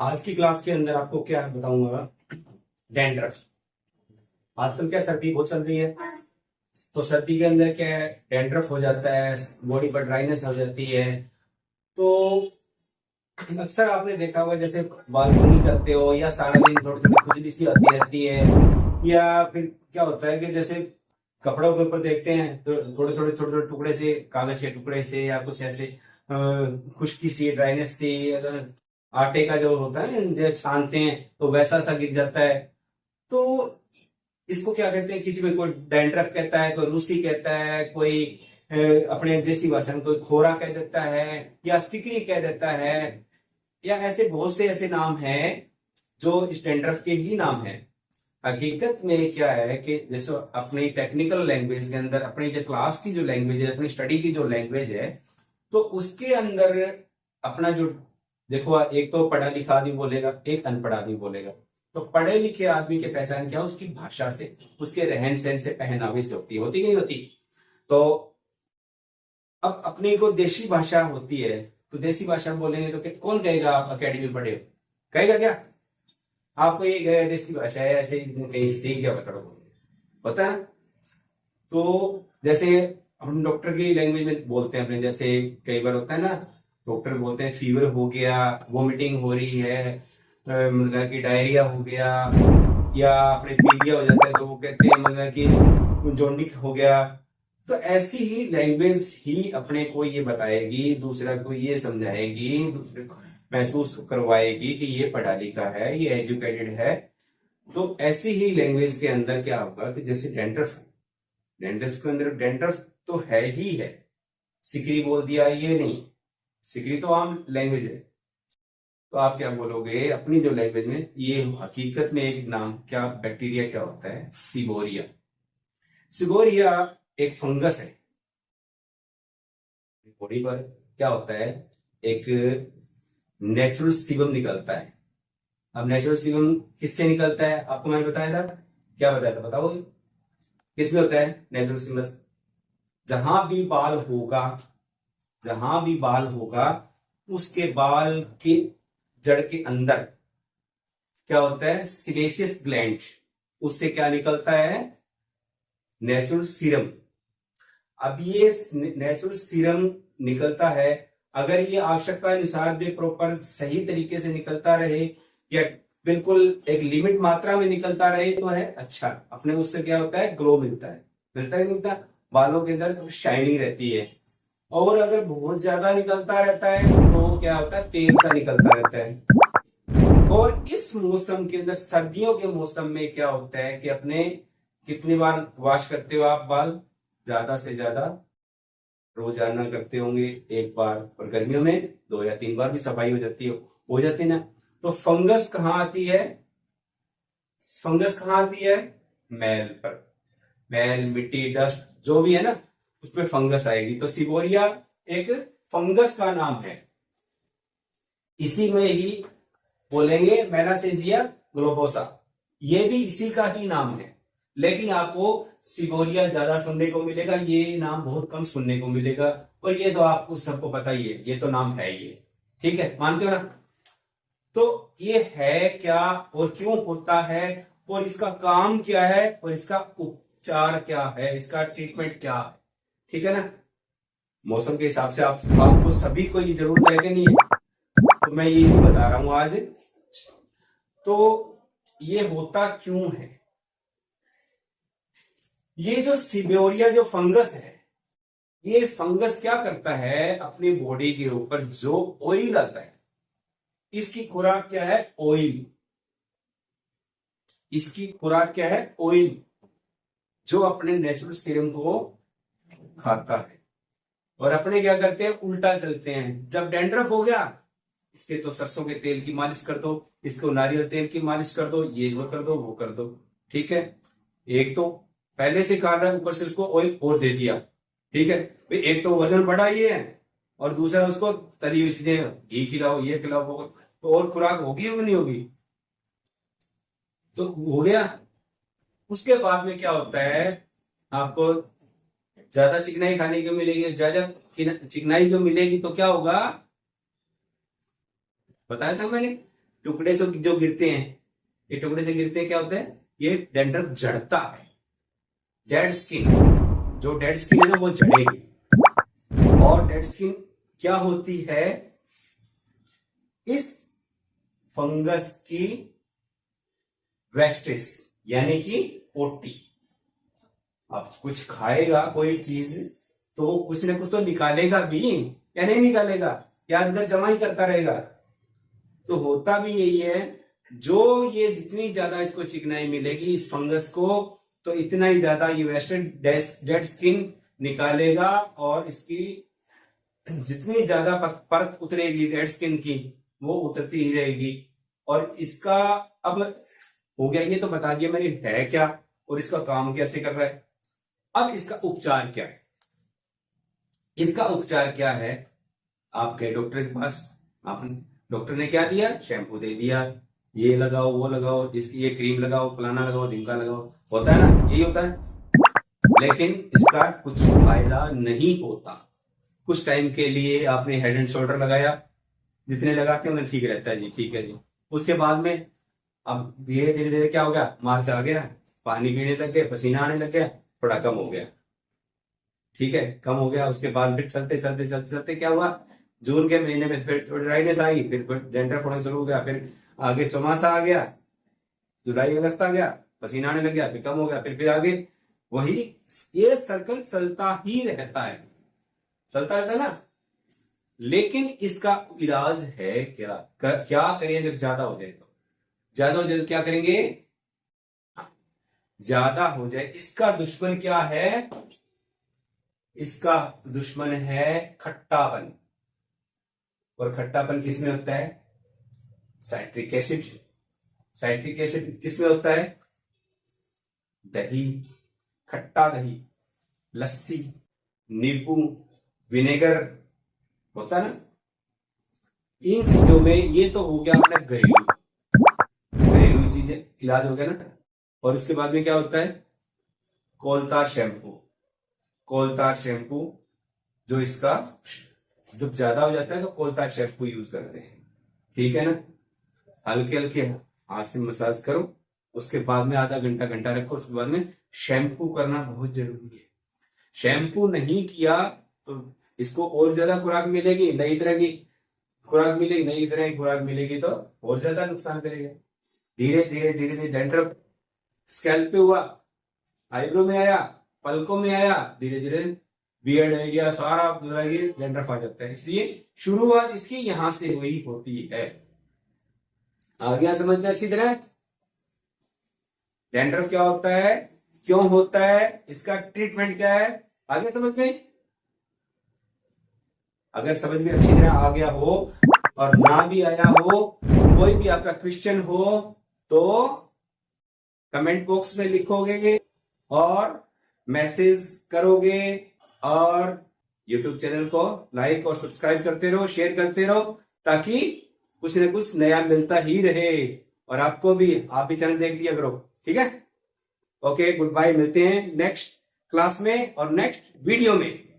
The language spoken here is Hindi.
आज की क्लास के अंदर आपको क्या बताऊंगा, डैंड्रफ। आजकल क्या सर्दी बहुत चल रही है, तो सर्दी के अंदर क्या है, डैंड्रफ हो जाता है, बॉडी पर ड्राइनेस हो जाती है। तो अक्सर आपने देखा होगा, जैसे बालकनी करते हो या सारा दिन थोड़ी थोड़ी खुजली सी आती रहती है, या फिर क्या होता है कि जैसे कपड़ों के ऊपर देखते हैं तो थोड़े थोड़े छोटे छोटे टुकड़े से, कागज के टुकड़े से या कुछ ऐसे खुश्की सी, ड्राइनेस सी, आटे का जो होता है जो छानते हैं तो वैसा सा गिर जाता है। तो इसको क्या कहते हैं, किसी में कोई डैंड्रफ कहता है, कोई रूसी कहता है, कोई अपने देसी भाषा में कोई खोरा कह देता है, या सिकड़ी कह देता है, या ऐसे बहुत से ऐसे नाम हैं जो इस डैंड्रफ के ही नाम हैं। हकीकत में क्या है कि जैसे अपनी टेक्निकल लैंग्वेज के अंदर, अपनी जो क्लास की जो लैंग्वेज है, अपनी स्टडी की जो लैंग्वेज है, तो उसके अंदर अपना जो देखो, एक तो पढ़ा लिखा आदमी बोलेगा, एक अनपढ़ आदमी बोलेगा। तो पढ़े लिखे आदमी की पहचान क्या, उसकी भाषा से, उसके रहन सहन से, पहनावे से होती कि नहीं होती। तो अब अपनी को देशी भाषा होती है, तो देसी भाषा बोलेंगे तो कौन कहेगा आप अकेडमी में पढ़े हो, कहेगा क्या आपको ये गया देसी भाषा है, ऐसे कहीं सीख गया पता है। तो जैसे हम डॉक्टर की लैंग्वेज में बोलते हैं अपने, जैसे कई बार होता है ना, डॉक्टर बोलते हैं फीवर हो गया, वोमिटिंग हो रही है, मतलब कि डायरिया हो गया, या अपने पीलिया हो जाता है तो वो कहते हैं मतलब कि जॉन्डिस हो गया। तो ऐसी ही लैंग्वेज ही अपने को ये बताएगी, दूसरा को ये समझाएगी, दूसरे को महसूस करवाएगी कि ये पढ़ा लिखा है, ये एजुकेटेड है। तो ऐसी ही लैंग्वेज के अंदर क्या होगा कि जैसे डैंड्रफ है, डैंड्रफ के अंदर डैंड्रफ तो है ही है, सिकरी बोल दिया ये नहीं, सिकरी तो आम लैंग्वेज है। तो आप क्या बोलोगे अपनी जो लैंग्वेज में, ये हकीकत में एक नाम क्या, बैक्टीरिया क्या होता है, सिबोरिया। सिबोरिया एक फंगस है, बॉडी पर क्या होता है, एक नेचुरल सीबम निकलता है। अब नेचुरल सीबम किससे निकलता है, आपको मैंने बताया था, क्या बताया था बताओ, किसमें होता है नेचुरल सीबम। जहां भी बाल होगा, जहां भी बाल होगा, उसके बाल के जड़ के अंदर क्या होता है, सिलेशियस ग्लैंड, उससे क्या निकलता है, नेचुरल सीरम। अब ये नेचुरल सीरम निकलता है, अगर ये आवश्यकता अनुसार भी प्रॉपर सही तरीके से निकलता रहे, या बिल्कुल एक लिमिट मात्रा में निकलता रहे तो है अच्छा। अपने उससे क्या होता है, ग्लो मिलता है, मिलता है मिलता, बालों के अंदर शाइनिंग रहती है। और अगर बहुत ज्यादा निकलता रहता है तो क्या होता है, तेल सा निकलता रहता है। और इस मौसम के अंदर, सर्दियों के मौसम में क्या होता है कि अपने कितनी बार वॉश करते हो आप बाल, ज्यादा से ज्यादा रोजाना करते होंगे एक बार, और गर्मियों में 2 या 3 बार भी सफाई हो जाती ना। तो फंगस कहाँ आती है, फंगस कहाँ आती है, मैल पर, मैल, मिट्टी, डस्ट जो भी है ना, उसमें फंगस आएगी। तो सिबोरिया एक फंगस का नाम है, इसी में ही बोलेंगे मेलासेजिया ग्लोबोसा, ये भी इसी का ही नाम है। लेकिन आपको सिबोरिया ज्यादा सुनने को मिलेगा, ये नाम बहुत कम सुनने को मिलेगा, और ये तो आपको सबको पता ही है, ये तो नाम है ही है, ठीक है, मानते हो ना। तो ये है क्या और क्यों होता है, और इसका काम क्या है, और इसका उपचार क्या है, इसका ट्रीटमेंट क्या है, ठीक है ना। मौसम के हिसाब से आपको सभी को ये जरूरत है कि नहीं है, तो मैं यही बता रहा हूं आज। तो ये होता क्यों है, ये जो सिबोरिया जो फंगस है, ये फंगस क्या करता है, अपनी बॉडी के ऊपर जो ऑयल आता है, इसकी खुराक क्या है, ऑयल, इसकी खुराक क्या है, ऑयल, जो अपने नेचुरल सीरम को खाता है। और अपने क्या करते हैं, उल्टा चलते हैं। जब डैंड्रफ हो गया, इसके तो सरसों के तेल की मालिश कर दो, इसको नारियल तेल की मालिश कर दो, ये वो कर दो, वो कर दो, ठीक है। एक तो पहले से खा रहा है, ऊपर से उसको ऑयल और दे दिया, ठीक है भाई। एक तो वजन बढ़ा ये है, और दूसरा उसको तली हुई चीजें, घी खिलाओ, ये खिलाओ, वो, तो और खुराक होगी होगी नहीं होगी, तो हो गया। उसके बाद में क्या होता है, आपको ज्यादा चिकनाई खाने को मिलेगी, ज्यादा चिकनाई जो मिलेगी तो क्या होगा, बताया था मैंने, टुकड़े से जो गिरते हैं, ये टुकड़े से गिरते हैं, क्या होता है, ये डैंड्रफ जड़ता है। डेड स्किन, जो डेड स्किन है ना वो जड़ेगी। और डेड स्किन क्या होती है, इस फंगस की वेस्टिस यानी कि ओटी। अब कुछ खाएगा कोई चीज तो वो कुछ ना कुछ तो निकालेगा भी, या नहीं निकालेगा, या अंदर जमा ही करता रहेगा। तो होता भी यही है, जो ये जितनी ज्यादा इसको चिकनाई मिलेगी इस फंगस को, तो इतना ही ज्यादा ये वेस्टेड डेड स्किन निकालेगा, और इसकी जितनी ज्यादा परत उतरेगी डेड स्किन की, वो उतरती ही रहेगी। और इसका अब हो गया, ये तो बता दिया मैंने है क्या और इसका काम कैसे कर रहा है। अब इसका उपचार क्या है, इसका उपचार क्या है, आप गए डॉक्टर के पास, आपने डॉक्टर ने क्या दिया, शैम्पू दे दिया, ये लगाओ वो लगाओ, इसकी ये क्रीम लगाओ, फलाना लगाओ, ढिमका लगाओ, होता है ना, यही होता है। लेकिन इसका कुछ फायदा नहीं होता। कुछ टाइम के लिए आपने हेड एंड शोल्डर लगाया, जितने लगाते हैं उन्हें ठीक रहता है जी, ठीक है जी। उसके बाद में अब धीरे धीरे धीरे क्या हो गया, मार्च आ गया, पानी पीने लग गए, पसीना आने लग गया, थोड़ा कम हो गया, ठीक है, कम हो गया। उसके बाद फिर चलते चलते चलते चलते क्या हुआ, जून के महीने में फिर थोड़ी ड्राइनेस आई, फिर डैंड्रफ होना शुरू हो गया, फिर आगे चौमासा आ गया, जुलाई अगस्त आ गया, पसीना आने लग गया, फिर कम हो गया, फिर आगे वही, ये सर्कल चलता ही रहता है, चलता रहता है ना। लेकिन इसका इलाज है क्या, क्या करें जब ज्यादा हो जाए, तो ज्यादा हो जाए तो क्या करेंगे, ज्यादा हो जाए, इसका दुश्मन क्या है, इसका दुश्मन है खट्टापन। और खट्टापन किसमें होता है, साइट्रिक एसिड। साइट्रिक एसिड किसमें होता है, दही, खट्टा दही, लस्सी, नींबू, विनेगर होता है ना। इन चीजों में ये तो हो गया अपना घरेलू चीजें, इलाज हो गया ना। और उसके बाद में क्या होता है, कोलतार शैम्पू। कोलतार शैम्पू जो इसका जब ज्यादा हो जाता है तो कोलतार शैम्पू यूज करते हैं, ठीक है ना। हल्के हल्के हाथ से मसाज करो, उसके बाद में आधा घंटा घंटा रखो, उसके बाद में शैम्पू करना बहुत जरूरी है। शैम्पू नहीं किया तो इसको और ज्यादा खुराक मिलेगी, नई तरह की खुराक मिलेगी, नई तरह की खुराक मिलेगी तो और ज्यादा नुकसान करेगा। धीरे धीरे धीरे धीरे डैंड्रफ स्कैल्प पे हुआ, आईब्रो में आया, पलकों में आया, धीरे धीरे बियर्ड एरिया सारा डैंड्रफ आ जाता है। इसलिए शुरुआत इसकी यहां से हुई होती है। आ गया समझ में अच्छी तरह, डैंड्रफ क्या होता है, क्यों होता है, इसका ट्रीटमेंट क्या है, आ गया समझ में। अगर समझ में अच्छी तरह आ गया हो और ना भी आया हो, कोई भी आपका क्वेश्चन हो तो कमेंट बॉक्स में लिखोगे और मैसेज करोगे, और YouTube चैनल को लाइक और सब्सक्राइब करते रहो, शेयर करते रहो, ताकि कुछ न कुछ नया मिलता ही रहे। और आपको भी, आप भी चैनल देख लिया करो, ठीक है। ओके, गुड बाय, मिलते हैं नेक्स्ट क्लास में और नेक्स्ट वीडियो में।